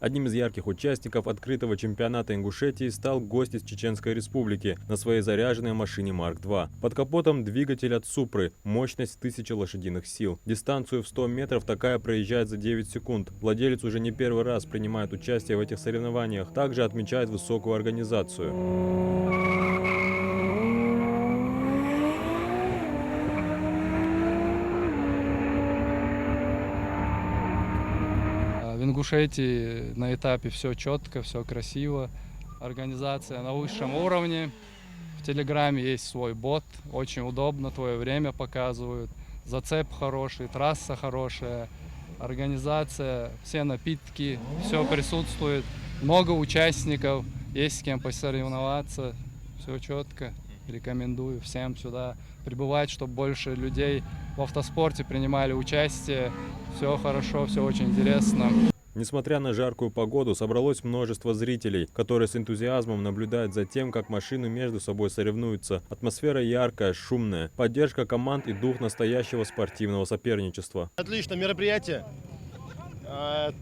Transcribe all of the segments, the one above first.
Одним из ярких участников открытого чемпионата Ингушетии стал гость из Чеченской Республики на своей заряженной машине Марк-2. Под капотом двигатель от Супры, мощность 1000 лошадиных сил. Дистанцию в 100 метров такая проезжает за 9 секунд. Владелец уже не первый раз принимает участие в этих соревнованиях, также отмечает высокую организацию. В Ингушетии на этапе все четко, все красиво. Организация на высшем уровне. В Телеграме есть свой бот, очень удобно, твое время показывают. Зацеп хороший, трасса хорошая, организация, все напитки, все присутствует. Много участников, есть с кем посоревноваться, все четко. Рекомендую всем сюда прибывать, чтобы больше людей в автоспорте принимали участие. Все хорошо, все очень интересно. Несмотря на жаркую погоду, собралось множество зрителей, которые с энтузиазмом наблюдают за тем, как машины между собой соревнуются. Атмосфера яркая, шумная, поддержка команд и дух настоящего спортивного соперничества. Отличное мероприятие.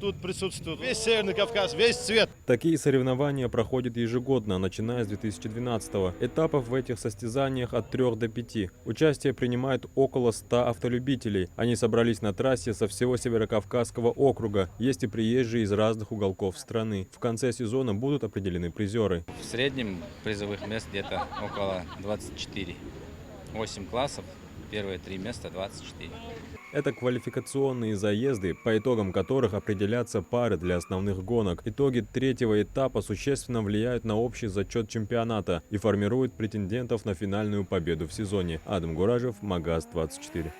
Тут присутствует весь Северный Кавказ, весь цвет. Такие соревнования проходят ежегодно, начиная с 2012-го. Этапов в этих состязаниях от 3 до 5. Участие принимают около 100 автолюбителей. Они собрались на трассе со всего Северокавказского округа. Есть и приезжие из разных уголков страны. В конце сезона будут определены призеры. В среднем призовых мест где-то около 24. 8 классов, первые 3 места 24. Это квалификационные заезды, по итогам которых определятся пары для основных гонок. Итоги третьего этапа существенно влияют на общий зачет чемпионата и формируют претендентов на финальную победу в сезоне. Адам Гуражев, Магаз 24.